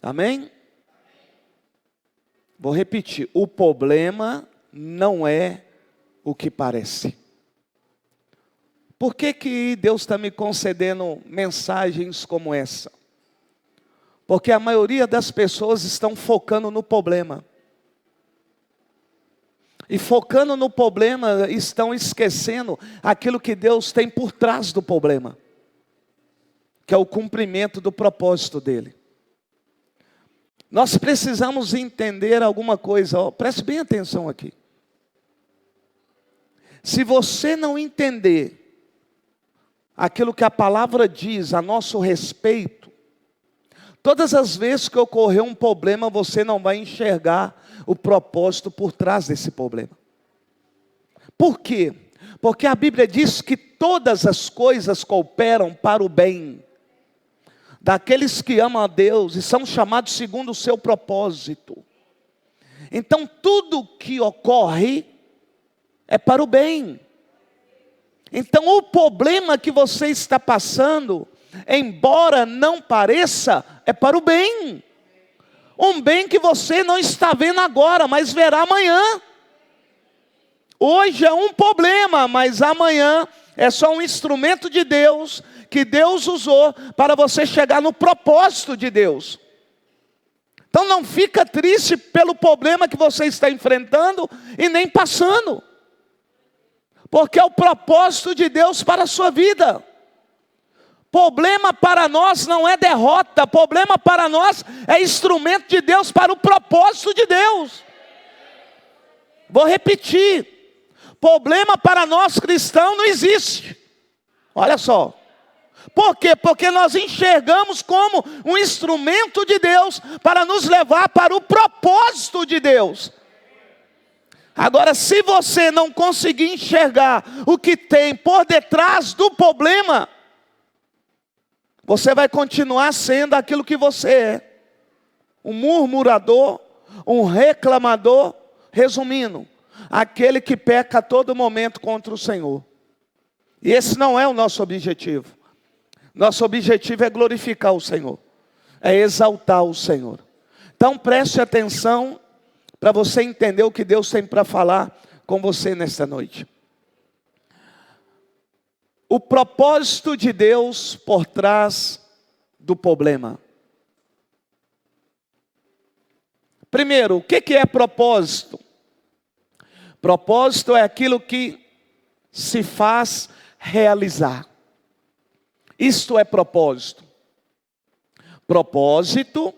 Amém? Vou repetir, o problema não é o que parece. Por que Deus está me concedendo mensagens como essa? Porque a maioria das pessoas estão focando no problema. E focando no problema, estão esquecendo aquilo que Deus tem por trás do problema, que é o cumprimento do propósito dele. Nós precisamos entender alguma coisa, preste bem atenção aqui. Se você não entender aquilo que a palavra diz a nosso respeito, todas as vezes que ocorrer um problema, você não vai enxergar o propósito por trás desse problema. Por quê? Porque a Bíblia diz que todas as coisas cooperam para o bem daqueles que amam a Deus e são chamados segundo o seu propósito. Então tudo que ocorre é para o bem. Então o problema que você está passando, embora não pareça, é para o bem. Um bem que você não está vendo agora, mas verá amanhã. Hoje é um problema, mas amanhã é só um instrumento de Deus, que Deus usou para você chegar no propósito de Deus. Então não fica triste pelo problema que você está enfrentando e nem passando. Porque é o propósito de Deus para a sua vida. Problema para nós não é derrota, problema para nós é instrumento de Deus para o propósito de Deus. Vou repetir, problema para nós cristãos não existe. Olha só, por quê? Porque nós enxergamos como um instrumento de Deus para nos levar para o propósito de Deus. Agora, se você não conseguir enxergar o que tem por detrás do problema, você vai continuar sendo aquilo que você é. Um murmurador, um reclamador, resumindo, aquele que peca a todo momento contra o Senhor. E esse não é o nosso objetivo. Nosso objetivo é glorificar o Senhor, é exaltar o Senhor. Então preste atenção para você entender o que Deus tem para falar com você nesta noite. O propósito de Deus por trás do problema. Primeiro, o que é propósito? Propósito é aquilo que se faz realizar. Isto é propósito. Propósito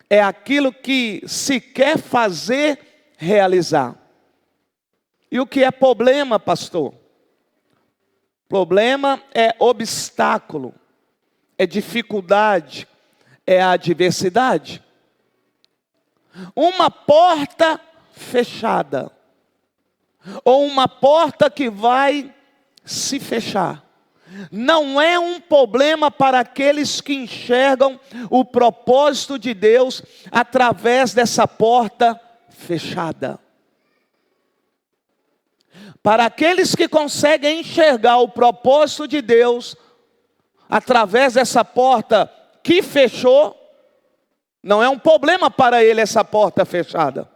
é aquilo que se quer fazer realizar. E o que é problema, pastor? Problema é obstáculo, é dificuldade, é adversidade. Uma porta fechada, ou uma porta que vai se fechar, não é um problema para aqueles que enxergam o propósito de Deus através dessa porta fechada. Para aqueles que conseguem enxergar o propósito de Deus através dessa porta que fechou, não é um problema para ele essa porta fechada.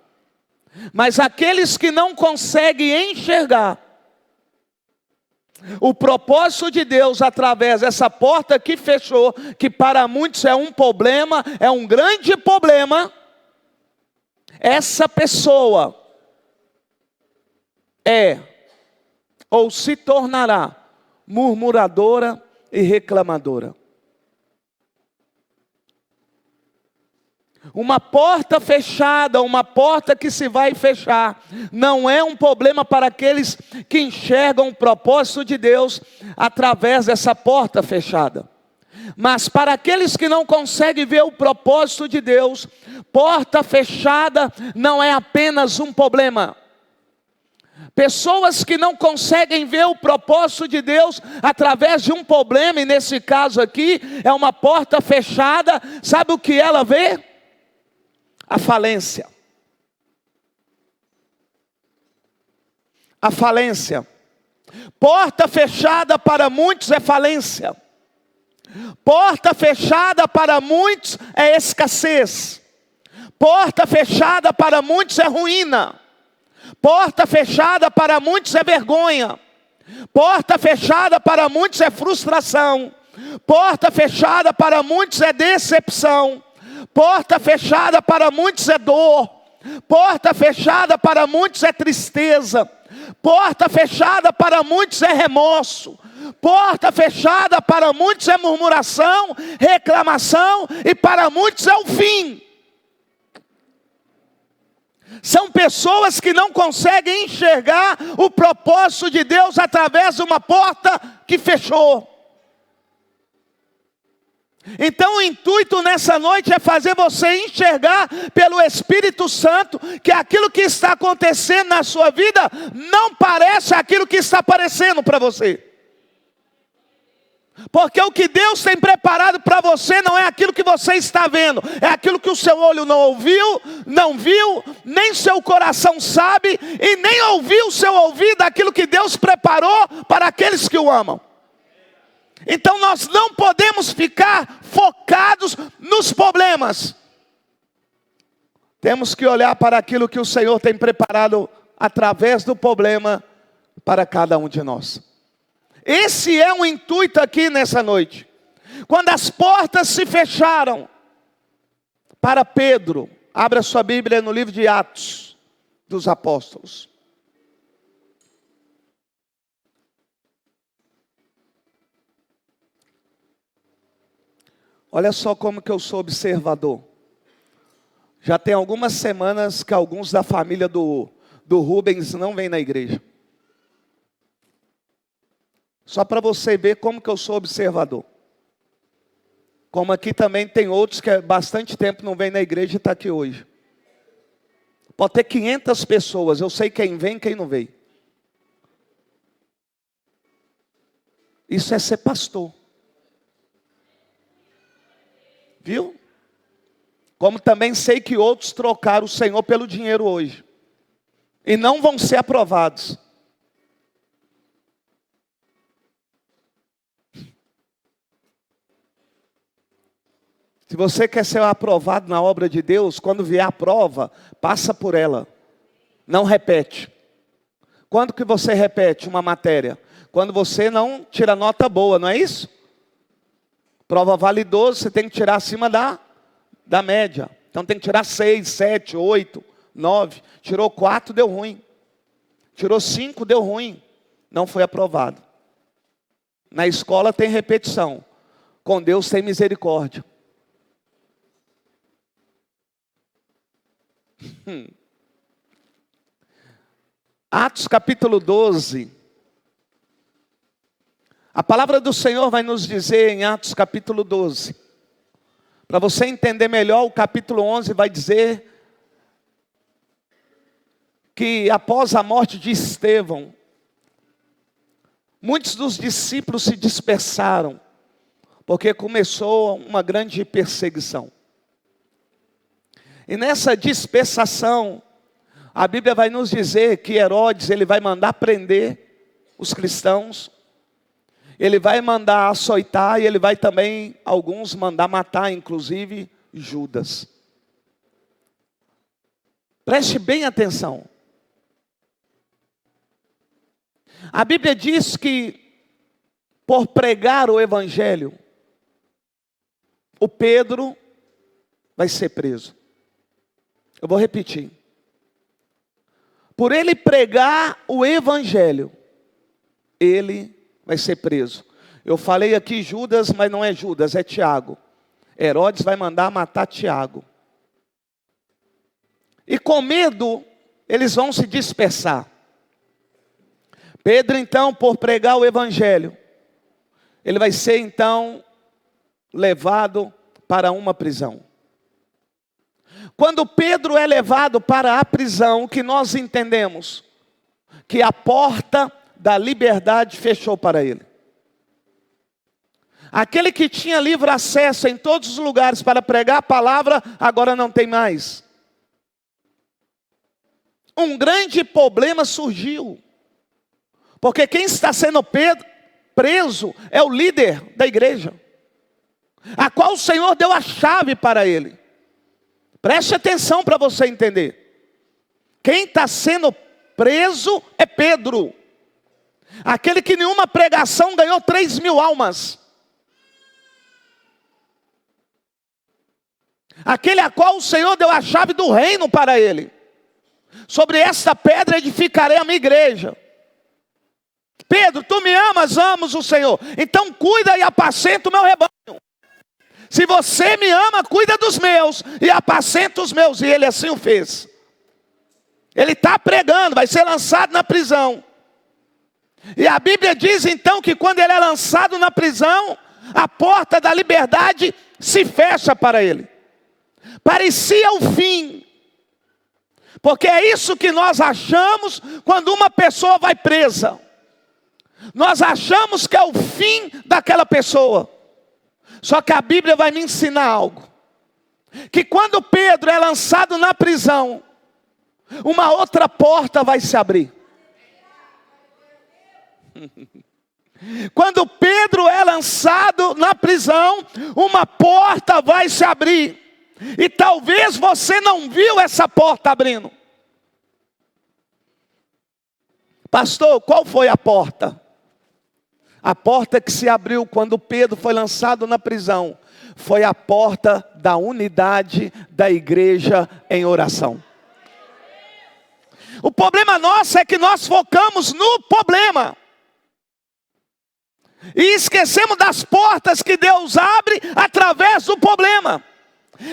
Mas aqueles que não conseguem enxergar o propósito de Deus através dessa porta que fechou, que para muitos é um problema, é um grande problema, essa pessoa é ou se tornará murmuradora e reclamadora. Uma porta fechada, uma porta que se vai fechar, não é um problema para aqueles que enxergam o propósito de Deus através dessa porta fechada. Mas para aqueles que não conseguem ver o propósito de Deus, porta fechada não é apenas um problema. Pessoas que não conseguem ver o propósito de Deus através de um problema, e nesse caso aqui é uma porta fechada, sabe o que ela vê? A falência. A falência. Porta fechada para muitos é falência. Porta fechada para muitos é escassez. Porta fechada para muitos é ruína. Porta fechada para muitos é vergonha. Porta fechada para muitos é frustração. Porta fechada para muitos é decepção. Porta fechada para muitos é dor. Porta fechada para muitos é tristeza. Porta fechada para muitos é remorso. Porta fechada para muitos é murmuração, reclamação, e para muitos é o fim. São pessoas que não conseguem enxergar o propósito de Deus através de uma porta que fechou. Então o intuito nessa noite é fazer você enxergar pelo Espírito Santo que aquilo que está acontecendo na sua vida não parece aquilo que está aparecendo para você. Porque o que Deus tem preparado para você não é aquilo que você está vendo, é aquilo que o seu olho não ouviu, não viu, nem seu coração sabe, e nem ouviu o seu ouvido aquilo que Deus preparou para aqueles que o amam. Então nós não podemos ficar focados nos problemas. Temos que olhar para aquilo que o Senhor tem preparado através do problema para cada um de nós. Esse é o intuito aqui nessa noite. Quando as portas se fecharam para Pedro, abra sua Bíblia no livro de Atos dos Apóstolos. Olha só como que eu sou observador. Já tem algumas semanas que alguns da família do Rubens não vêm na igreja. Só para você ver como que eu sou observador. Como aqui também tem outros que há bastante tempo não vêm na igreja e está aqui hoje. Pode ter 500 pessoas, eu sei quem vem e quem não vem. Isso é ser pastor. Viu? Como também sei que outros trocaram o Senhor pelo dinheiro hoje. E não vão ser aprovados. Se você quer ser aprovado na obra de Deus, quando vier a prova, passa por ela. Não repete. Quando que você repete uma matéria? Quando você não tira nota boa, não é isso? Prova vale 12, você tem que tirar acima da média. Então tem que tirar 6, 7, 8, 9. Tirou 4, deu ruim. Tirou 5, deu ruim. Não foi aprovado. Na escola tem repetição. Com Deus tem misericórdia. Atos capítulo 12. A palavra do Senhor vai nos dizer em Atos capítulo 12. Para você entender melhor, o capítulo 11 vai dizer que após a morte de Estevão, muitos dos discípulos se dispersaram, porque começou uma grande perseguição. E nessa dispersação, a Bíblia vai nos dizer que Herodes, ele vai mandar prender os cristãos, ele vai mandar açoitar e ele vai também, alguns, mandar matar, inclusive Judas. Preste bem atenção. A Bíblia diz que, por pregar o Evangelho, o Pedro vai ser preso. Eu vou repetir. Por ele pregar o Evangelho, ele vai ser preso. Eu falei aqui Judas, mas não é Judas, é Tiago. Herodes vai mandar matar Tiago. E com medo, eles vão se dispersar. Pedro, então, por pregar o Evangelho, ele vai ser, então, levado para uma prisão. Quando Pedro é levado para a prisão, que nós entendemos que a porta da liberdade fechou para ele. Aquele que tinha livre acesso em todos os lugares para pregar a palavra, agora não tem mais. Um grande problema surgiu. Porque quem está sendo preso é o líder da igreja. a qual o Senhor deu a chave para ele. Preste atenção para você entender. Quem está sendo preso é Pedro. Aquele que em uma pregação ganhou 3.000 almas. Aquele a qual o Senhor deu a chave do reino para ele. Sobre esta pedra edificarei a minha igreja. Pedro, tu me amas? Amo o Senhor. Então cuida e apacenta o meu rebanho. Se você me ama, cuida dos meus e apacenta os meus. E ele assim o fez. Ele está pregando, vai ser lançado na prisão. E a Bíblia diz então que quando ele é lançado na prisão, a porta da liberdade se fecha para ele. Parecia o fim. Porque é isso que nós achamos quando uma pessoa vai presa. Nós achamos que é o fim daquela pessoa. Só que a Bíblia vai me ensinar algo. Que quando Pedro é lançado na prisão, uma outra porta vai se abrir. Quando Pedro é lançado na prisão, uma porta vai se abrir. E talvez você não viu essa porta abrindo. Pastor, qual foi a porta? A porta que se abriu quando Pedro foi lançado na prisão foi a porta da unidade da igreja em oração. O problema nosso é que nós focamos no problema e esquecemos das portas que Deus abre através do problema.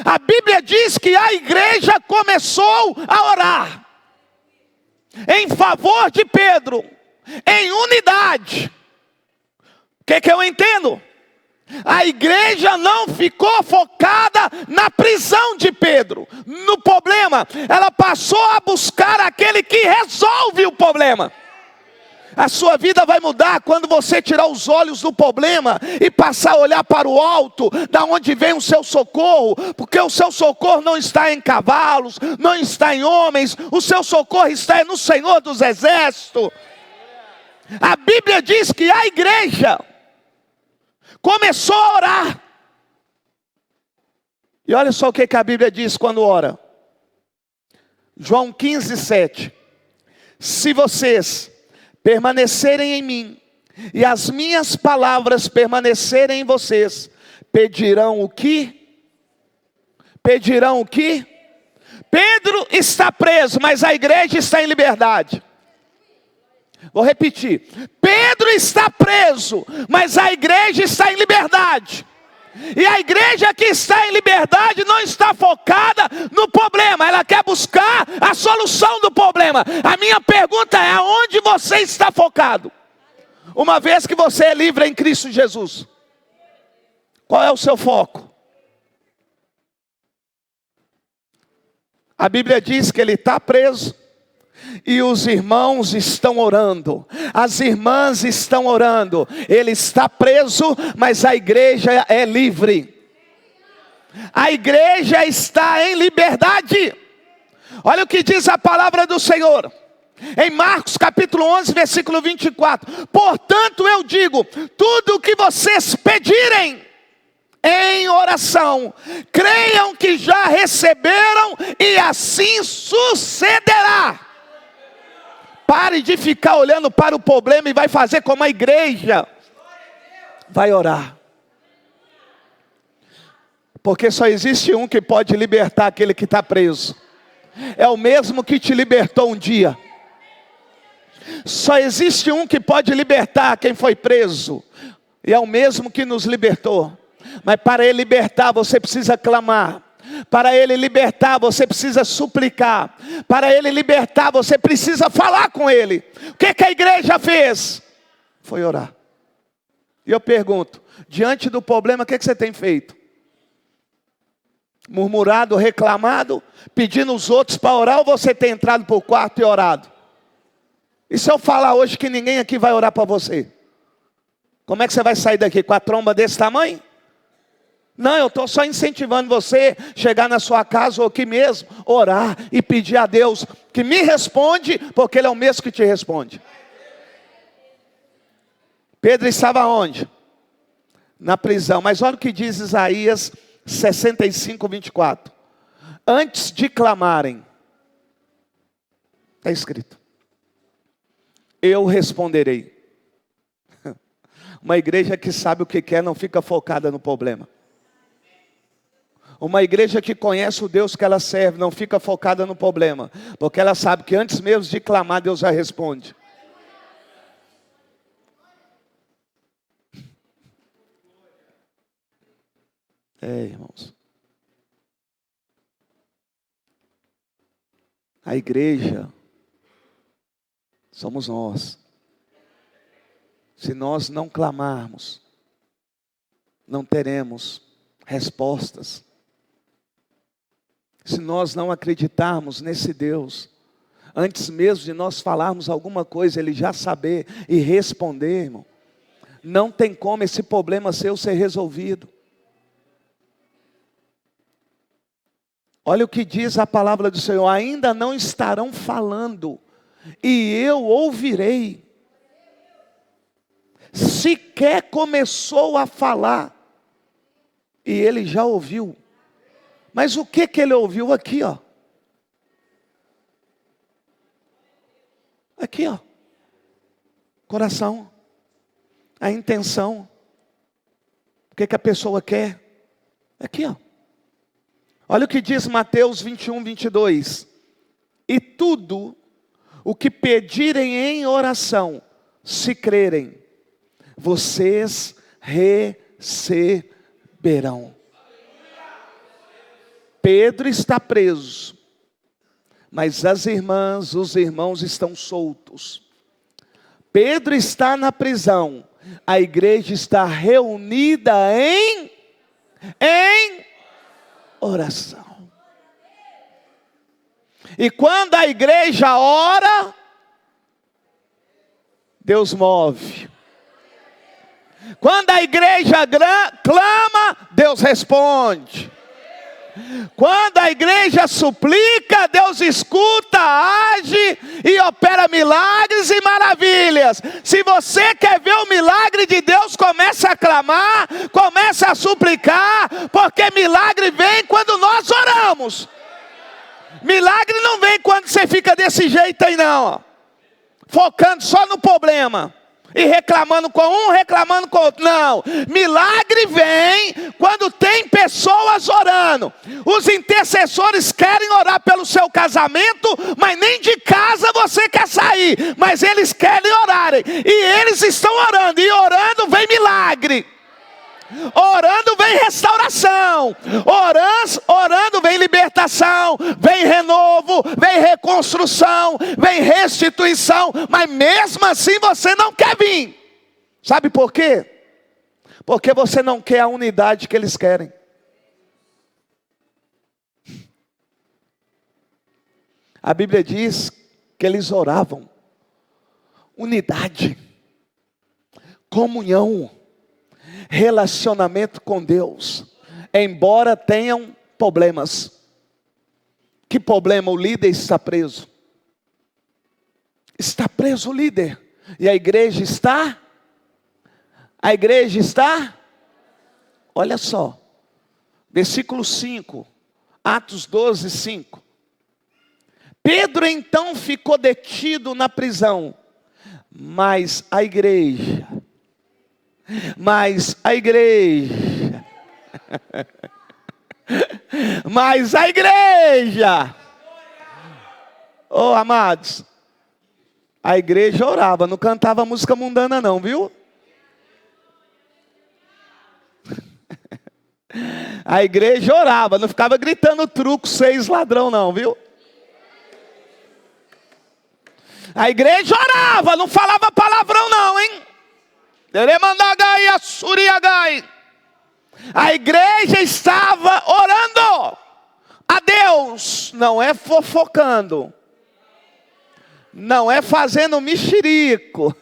A Bíblia diz que a igreja começou a orar em favor de Pedro, em unidade. O que eu entendo? A igreja não ficou focada na prisão de Pedro, no problema. Ela passou a buscar aquele que resolve o problema. A sua vida vai mudar quando você tirar os olhos do problema e passar a olhar para o alto, da onde vem o seu socorro. Porque o seu socorro não está em cavalos, não está em homens. O seu socorro está no Senhor dos Exércitos. A Bíblia diz que a igreja começou a orar. E olha só o que a Bíblia diz quando ora. João 15:7. Se vocês permanecerem em mim, e as minhas palavras permanecerem em vocês, pedirão o que? Pedirão o que? Pedro está preso, mas a igreja está em liberdade. Vou repetir. Pedro está preso, mas a igreja está em liberdade. E a igreja que está em liberdade não está focada no problema. Ela quer buscar a solução do problema. A minha pergunta é: aonde você está focado? Uma vez que você é livre em Cristo Jesus, qual é o seu foco? A Bíblia diz que ele está preso. E os irmãos estão orando, as irmãs estão orando. Ele está preso, mas a igreja é livre. A igreja está em liberdade. Olha o que diz a palavra do Senhor em Marcos capítulo 11, versículo 24. Portanto eu digo, tudo o que vocês pedirem em oração, creiam que já receberam, e assim sucederá. Pare de ficar olhando para o problema e vai fazer como a igreja. Vai orar. Porque só existe um que pode libertar aquele que está preso. É o mesmo que te libertou um dia. Só existe um que pode libertar quem foi preso. E é o mesmo que nos libertou. Mas para ele libertar, você precisa clamar. Para ele libertar, você precisa suplicar. Para ele libertar, você precisa falar com ele. O que a igreja fez? Foi orar. E eu pergunto, diante do problema, o que você tem feito? Murmurado, reclamado, pedindo os outros para orar, ou você tem entrado para o quarto e orado? E se eu falar hoje que ninguém aqui vai orar para você? Como é que você vai sair daqui? Com a tromba desse tamanho? Não, eu estou só incentivando você a chegar na sua casa ou aqui mesmo, orar e pedir a Deus que me responde, porque Ele é o mesmo que te responde. Pedro estava onde? na prisão. Mas olha o que diz Isaías 65, 24. Antes de clamarem, está escrito, eu responderei. Uma igreja que sabe o que quer não fica focada no problema. Uma igreja que conhece o Deus que ela serve não fica focada no problema, porque ela sabe que antes mesmo de clamar, Deus já responde. Irmãos. A igreja somos nós. Se nós não clamarmos, não teremos respostas. Se nós não acreditarmos nesse Deus, antes mesmo de nós falarmos alguma coisa, Ele já saber e responder, irmão. Não tem como esse problema seu ser resolvido. Olha o que diz a palavra do Senhor: ainda não estarão falando, e eu ouvirei. Sequer começou a falar, e ele já ouviu. Mas o que ele ouviu aqui, ó? Aqui, ó. Coração. A intenção. O que a pessoa quer. Aqui, ó. Olha o que diz Mateus 21, 22. E tudo o que pedirem em oração, se crerem, vocês receberão. Pedro está preso, mas as irmãs, os irmãos estão soltos. Pedro está na prisão, a igreja está reunida em oração. E quando a igreja ora, Deus move. Quando a igreja clama, Deus responde. Quando a igreja suplica, Deus escuta, age e opera milagres e maravilhas. Se você quer ver o milagre de Deus, comece a clamar, comece a suplicar, porque milagre vem quando nós oramos. Milagre não vem quando você fica desse jeito aí não, ó, focando só no problema. E reclamando com um, reclamando com outro. Não, milagre vem quando tem pessoas orando. Os intercessores querem orar pelo seu casamento, mas nem de casa você quer sair. Mas eles querem orarem. E eles estão orando. E orando vem milagre. Orando vem restauração. Orando vem libertação. Vem renovo. Vem reconstrução. Vem restituição. Mas mesmo assim você não quer vir. Sabe por quê? Porque você não quer a unidade que eles querem. A Bíblia diz que eles oravam. Unidade. Comunhão. Relacionamento com Deus, embora tenham problemas. Que problema? O líder está preso. Está preso o líder. E a igreja está? A igreja está? Olha só. Versículo 5. Atos 12, 5. Pedro então ficou detido na prisão. Mas a igreja... Mas a igreja, oh amados, a igreja orava, não cantava música mundana não, viu? A igreja orava, não ficava gritando truco, 6 ladrão não, viu? A igreja orava, não falava palavrão não, hein? A igreja estava orando a Deus, não é fofocando, não é fazendo mexerico,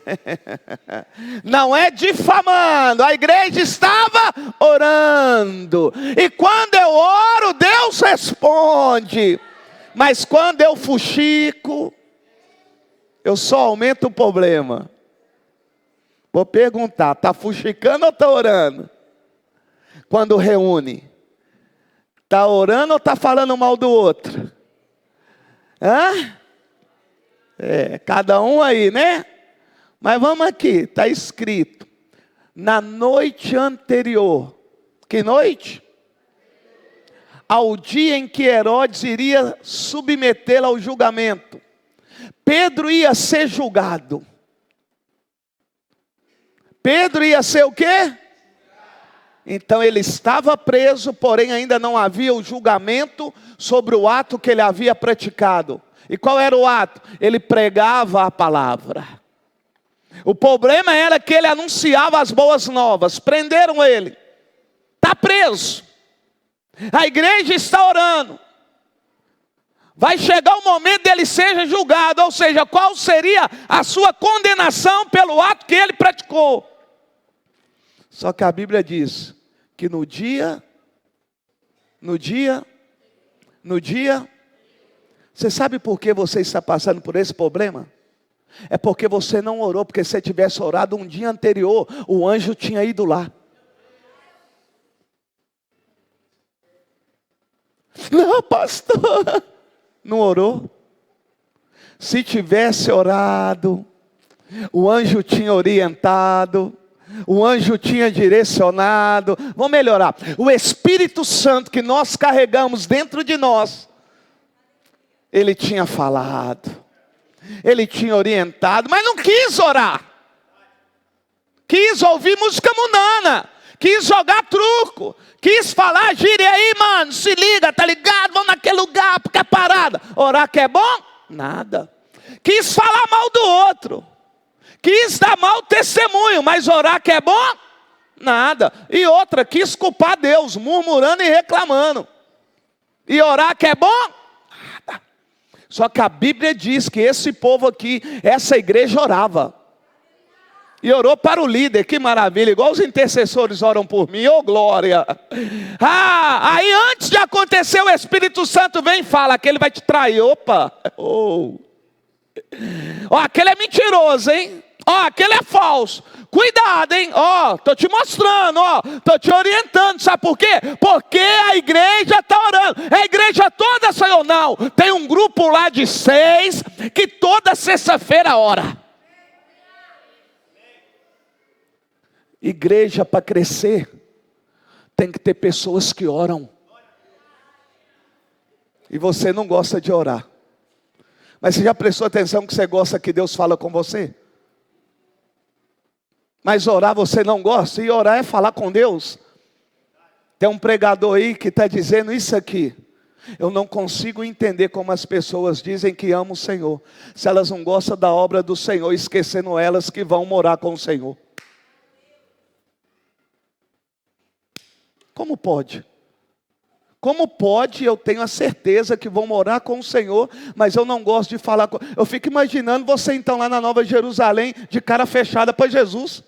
não é difamando. A igreja estava orando. E quando eu oro, Deus responde. Mas quando eu fuxico, eu só aumento o problema. Vou perguntar, está fuxicando ou está orando? quando reúne? Está orando ou está falando mal do outro? Hã? Cada um aí, né? Mas vamos aqui, está escrito. Na noite anterior. Que noite? Ao dia em que Herodes iria submetê-lo ao julgamento. Pedro ia ser julgado. Pedro ia ser o quê? Então ele estava preso, porém ainda não havia o julgamento sobre o ato que ele havia praticado. E qual era o ato? Ele pregava a palavra. O problema era que ele anunciava as boas novas. Prenderam ele. Está preso. A igreja está orando. Vai chegar o momento dele ser julgado. Ou seja, qual seria a sua condenação pelo ato que ele praticou? Só que a Bíblia diz que no dia, você sabe por que você está passando por esse problema? É porque você não orou, porque se você tivesse orado um dia anterior, o anjo tinha ido lá. Não, pastor, não orou. Se tivesse orado, o anjo tinha orientado, o anjo tinha direcionado. Vamos melhorar. O Espírito Santo que nós carregamos dentro de nós, ele tinha falado, ele tinha orientado, mas não quis orar. Quis ouvir música mundana, quis jogar truco, quis falar gíria aí, mano, se liga, tá ligado? Vamos naquele lugar, porque é parada. Orar que é bom? Nada. Quis falar mal do outro, quis dar mau testemunho, mas orar que é bom? Nada. E outra, quis culpar Deus, murmurando e reclamando. E orar que é bom? Nada. Só que a Bíblia diz que esse povo aqui, essa igreja orava. E orou para o líder, que maravilha, igual os intercessores oram por mim, ô glória. Aí antes de acontecer, o Espírito Santo vem e fala que ele vai te trair. Opa, aquele é mentiroso, hein? Aquele é falso. Cuidado, hein? Tô te mostrando, tô te orientando. Sabe por quê? Porque a igreja está orando. A igreja toda saiu, não. Tem um grupo lá de 6 que toda sexta-feira ora. Igreja para crescer tem que ter pessoas que oram. E você não gosta de orar. Mas você já prestou atenção que você gosta que Deus fala com você? Mas orar você não gosta? E orar é falar com Deus. Tem um pregador aí que está dizendo isso aqui. Eu não consigo entender como as pessoas dizem que amam o Senhor, se elas não gostam da obra do Senhor, esquecendo elas que vão morar com o Senhor. Como pode? Como pode, eu tenho a certeza que vão morar com o Senhor, mas eu não gosto de falar com... Eu fico imaginando você então lá na Nova Jerusalém, de cara fechada para Jesus.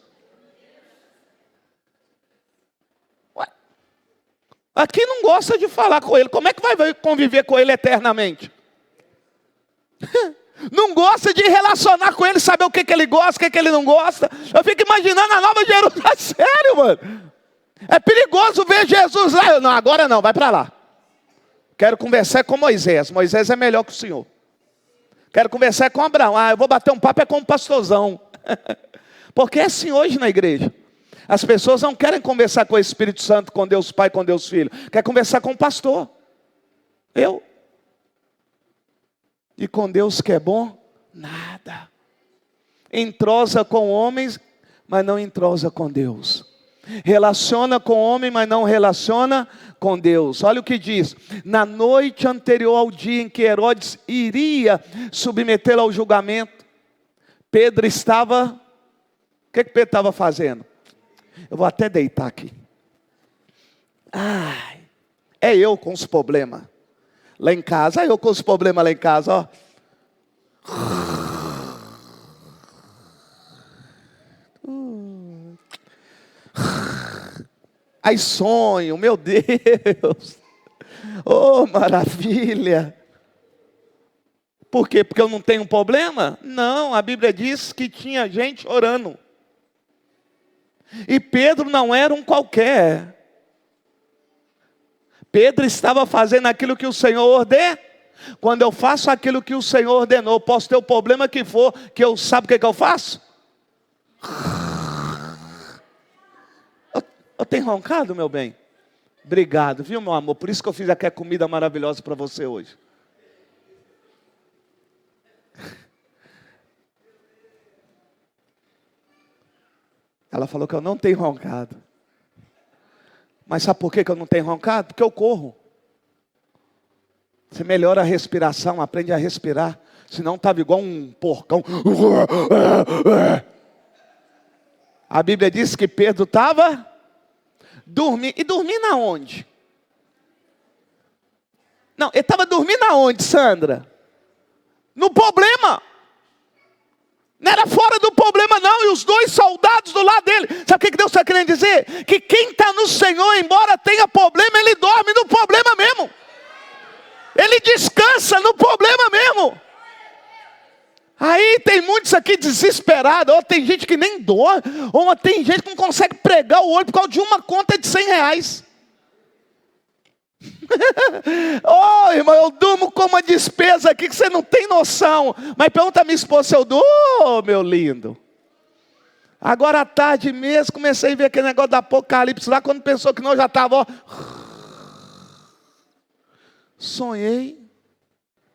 Ué? Aqui não gosta de falar com Ele, como é que vai conviver com Ele eternamente? Não gosta de relacionar com Ele, saber o que Ele gosta, o que Ele não gosta. Eu fico imaginando a Nova Jerusalém, sério, mano. É perigoso ver Jesus lá. Não, agora não, vai para lá. Quero conversar com Moisés. Moisés é melhor que o Senhor. Quero conversar com Abraão. Eu vou bater um papo com um pastorzão. Porque é assim hoje na igreja. As pessoas não querem conversar com o Espírito Santo, com Deus Pai, com Deus Filho. Quer conversar com o pastor. Eu. E com Deus que é bom? Nada. Entrosa com homens, mas não entrosa com Deus. Relaciona com o homem, mas não relaciona com Deus. Olha o que diz. Na noite anterior ao dia em que Herodes iria submetê-lo ao julgamento, Pedro estava... O que Pedro estava fazendo? Eu vou até deitar aqui. É eu com os problemas lá em casa. Eu com os problemas lá em casa, ó. Aí sonho, meu Deus. Oh, maravilha. Por quê? Porque eu não tenho problema? Não, a Bíblia diz que tinha gente orando. E Pedro não era um qualquer. Pedro estava fazendo aquilo que o Senhor ordenou. Quando eu faço aquilo que o Senhor ordenou, posso ter o problema que for, que eu sabe o que eu faço? Eu tenho roncado, meu bem? Obrigado, viu, meu amor? Por isso que eu fiz aquela comida maravilhosa para você hoje. Ela falou que eu não tenho roncado. Mas sabe por que eu não tenho roncado? Porque eu corro. Você melhora a respiração, aprende a respirar. Senão estava igual um porcão. A Bíblia diz que Pedro estava dormindo. E dormindo aonde? Não, ele estava dormindo aonde, Sandra? No problema. Não era fora do problema não. E os dois soldados do lado dele. Sabe o que Deus está querendo dizer? Que quem está no Senhor, embora tenha problema, ele dorme no problema mesmo. Ele descansa no problema mesmo. Aí tem muitos aqui desesperados. Ou tem gente que nem dorme. Ou tem gente que não consegue pregar o olho por causa de uma conta de R$100. Oh, irmão, eu durmo com uma despesa aqui que você não tem noção. Mas pergunta a minha esposa se eu durmo. Oh, meu lindo. Agora à tarde mesmo comecei a ver aquele negócio do Apocalipse lá. Quando pensou que não, já estava, ó. Sonhei.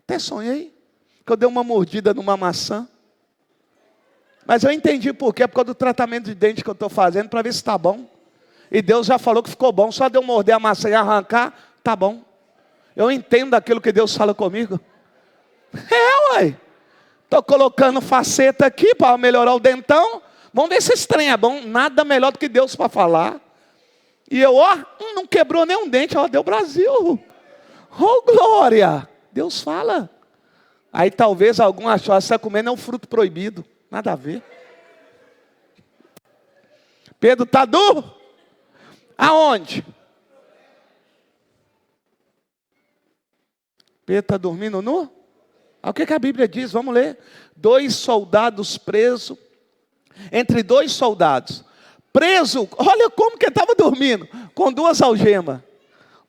Até sonhei que eu dei uma mordida numa maçã. Mas eu entendi por quê. Por causa do tratamento de dente que eu estou fazendo, para ver se está bom. E Deus já falou que ficou bom. Só de eu morder a maçã e arrancar, tá bom. Eu entendo aquilo que Deus fala comigo. Uai. Estou colocando faceta aqui para melhorar o dentão. Vamos ver se esse trem é bom. Nada melhor do que Deus para falar. E eu, não quebrou nenhum dente. Ó, deu Brasil. Oh, glória. Deus fala. Aí talvez algum achou, essa comendo é um fruto proibido. Nada a ver. Pedro está duro? Aonde? Pedro está dormindo nu? O que a Bíblia diz? Vamos ler. 2 soldados presos. Entre 2 soldados. Preso, olha como que ele estava dormindo. Com 2 algemas.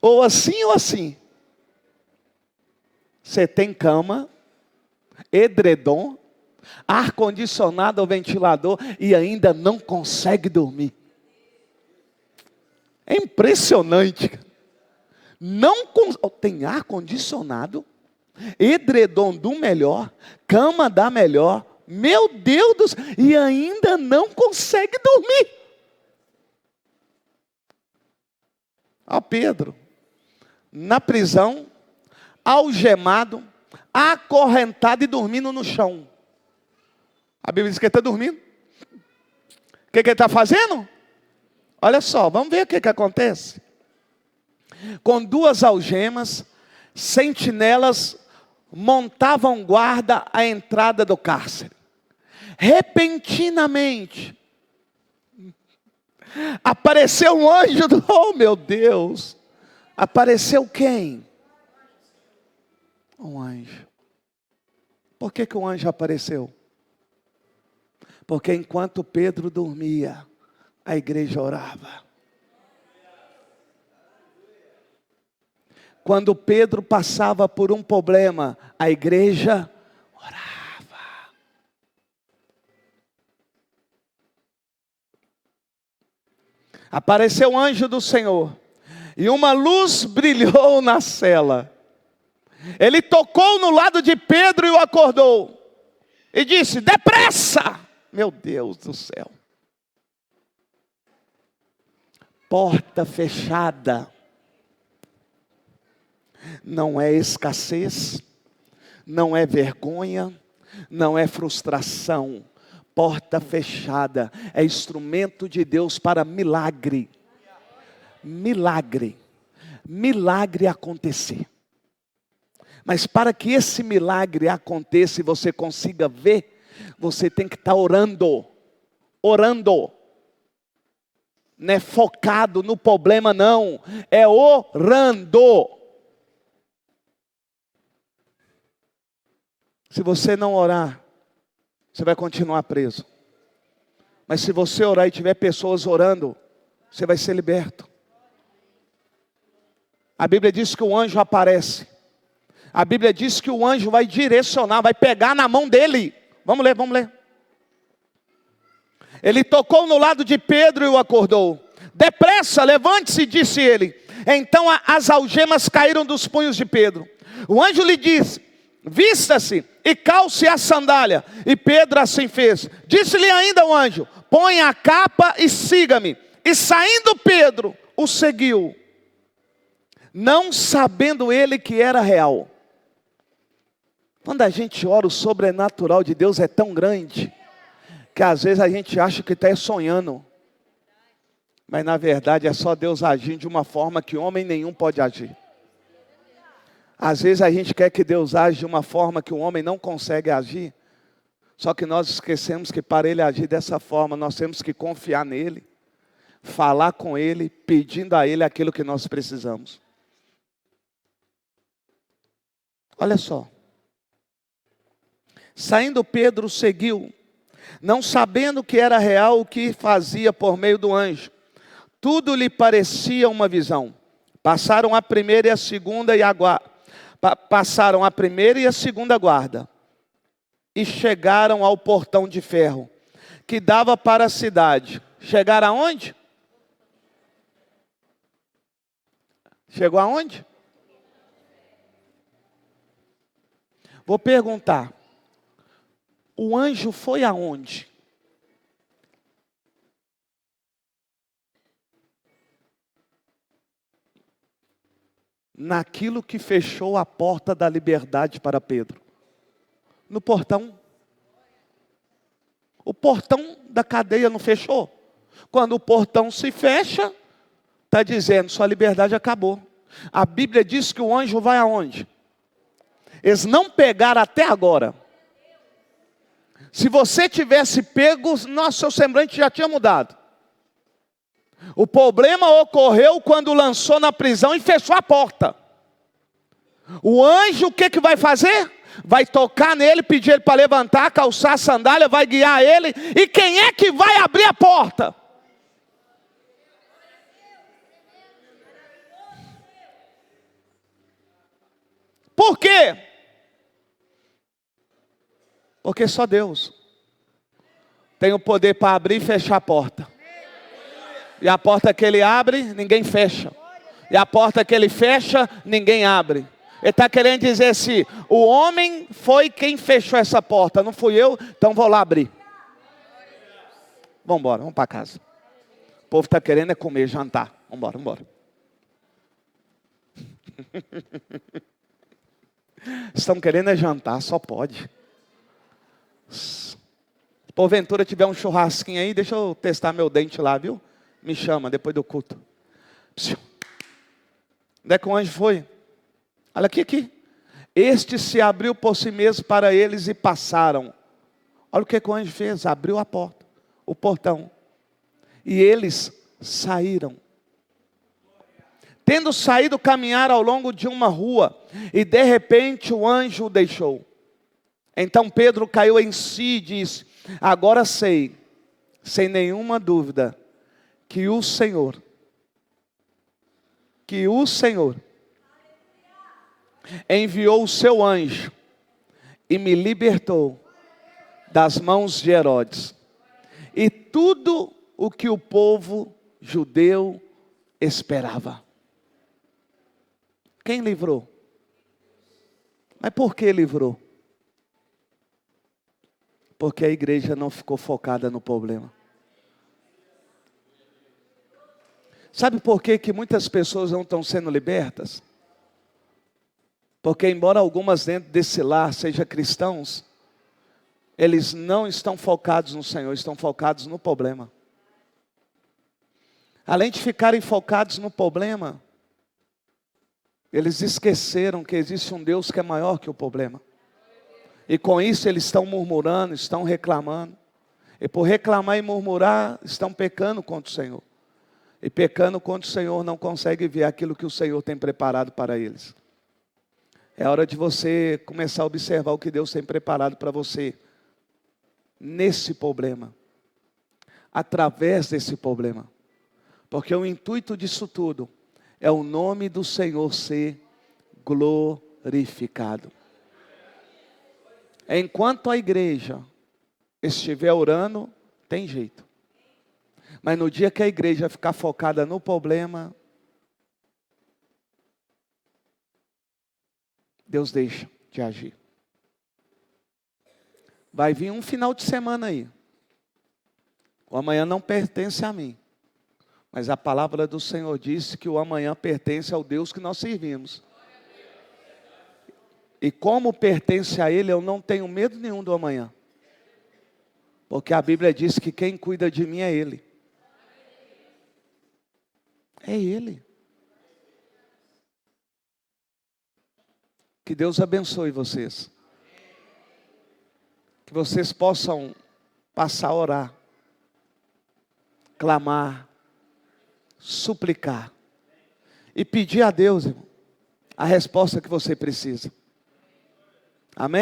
Ou assim ou assim. Você tem cama, edredom, ar-condicionado ou ventilador e ainda não consegue dormir. É impressionante. Tem ar-condicionado, edredom do melhor, cama da melhor. Meu Deus do céu, e ainda não consegue dormir. Ó Pedro, na prisão, algemado, acorrentado e dormindo no chão. A Bíblia diz que ele está dormindo. O que ele está fazendo? Olha só, vamos ver o que acontece. Com 2 algemas, sentinelas montavam guarda à entrada do cárcere. Repentinamente, apareceu um anjo oh meu Deus, apareceu quem? Um anjo. Por que o anjo apareceu? Porque enquanto Pedro dormia, a igreja orava. Quando Pedro passava por um problema, a igreja orava. Apareceu o anjo do Senhor, e uma luz brilhou na cela. Ele tocou no lado de Pedro e o acordou. E disse, depressa! Meu Deus do céu. Porta fechada. Não é escassez, não é vergonha, não é frustração. Porta fechada é instrumento de Deus para milagre. Milagre. Milagre acontecer. Mas para que esse milagre aconteça e você consiga ver, você tem que estar orando. Orando. Não é focado no problema não. É orando. Se você não orar, você vai continuar preso. Mas se você orar e tiver pessoas orando, você vai ser liberto. A Bíblia diz que o anjo aparece. A Bíblia diz que o anjo vai direcionar, vai pegar na mão dele. Vamos ler, vamos ler. Ele tocou no lado de Pedro e o acordou. Depressa, levante-se, disse ele. Então as algemas caíram dos punhos de Pedro. O anjo lhe disse: vista-se e calce a sandália. E Pedro assim fez. Disse-lhe ainda o anjo: põe a capa e siga-me. E saindo Pedro, o seguiu, não sabendo ele que era real. Quando a gente ora, o sobrenatural de Deus é tão grande, que às vezes a gente acha que está sonhando. Mas na verdade é só Deus agindo de uma forma que homem nenhum pode agir. Às vezes a gente quer que Deus age de uma forma que o homem não consegue agir. Só que nós esquecemos que para Ele agir dessa forma, nós temos que confiar nele, falar com Ele, pedindo a Ele aquilo que nós precisamos. Olha só. Saindo Pedro seguiu, não sabendo que era real o que fazia por meio do anjo. Tudo lhe parecia uma visão. Passaram a primeira e a segunda guarda. E chegaram ao portão de ferro, que dava para a cidade. Chegaram aonde? Chegou aonde? Vou perguntar. O anjo foi aonde? Naquilo que fechou a porta da liberdade para Pedro. No portão. O portão da cadeia não fechou? Quando o portão se fecha, está dizendo, sua liberdade acabou. A Bíblia diz que o anjo vai aonde? Eles não pegaram até agora. Se você tivesse pego, nossa, seu semblante já tinha mudado. O problema ocorreu quando lançou na prisão e fechou a porta. O anjo o que vai fazer? Vai tocar nele, pedir ele para levantar, calçar a sandália, vai guiar ele. E quem é que vai abrir a porta? Por quê? Porque só Deus tem o poder para abrir e fechar a porta. E a porta que Ele abre, ninguém fecha. E a porta que Ele fecha, ninguém abre. Ele está querendo dizer assim, o homem foi quem fechou essa porta, não fui eu, então vou lá abrir. Vamos embora, vamos para casa. O povo está querendo é comer, jantar. Vamos embora, vamos embora. Estão querendo é jantar, só pode. Se porventura tiver um churrasquinho aí, deixa eu testar meu dente lá, viu? Me chama depois do culto. Psiu. Onde é que o anjo foi? Olha aqui. Este se abriu por si mesmo para eles e passaram. Olha o que o anjo fez, abriu a porta, o portão. E eles saíram. Tendo saído caminhar ao longo de uma rua, e de repente o anjo o deixou. Então Pedro caiu em si e disse, agora sei, sem nenhuma dúvida, que o Senhor enviou o seu anjo e me libertou das mãos de Herodes. E tudo o que o povo judeu esperava. Quem livrou? Mas por que livrou? Porque a igreja não ficou focada no problema. Sabe por que muitas pessoas não estão sendo libertas? Porque embora algumas dentro desse lar sejam cristãos, eles não estão focados no Senhor, estão focados no problema. Além de ficarem focados no problema, eles esqueceram que existe um Deus que é maior que o problema. E com isso eles estão murmurando, estão reclamando. E por reclamar e murmurar, estão pecando contra o Senhor. E pecando contra o Senhor, não conseguem ver aquilo que o Senhor tem preparado para eles. É hora de você começar a observar o que Deus tem preparado para você. Nesse problema. Através desse problema. Porque o intuito disso tudo é o nome do Senhor ser glorificado. Enquanto a igreja estiver orando, tem jeito. Mas no dia que a igreja ficar focada no problema, Deus deixa de agir. Vai vir um final de semana aí. O amanhã não pertence a mim. Mas a palavra do Senhor disse que o amanhã pertence ao Deus que nós servimos. E como pertence a Ele, eu não tenho medo nenhum do amanhã. Porque a Bíblia diz que quem cuida de mim é Ele. É Ele. Que Deus abençoe vocês. Que vocês possam passar a orar, clamar, suplicar e pedir a Deus, irmão, a resposta que você precisa. Amém?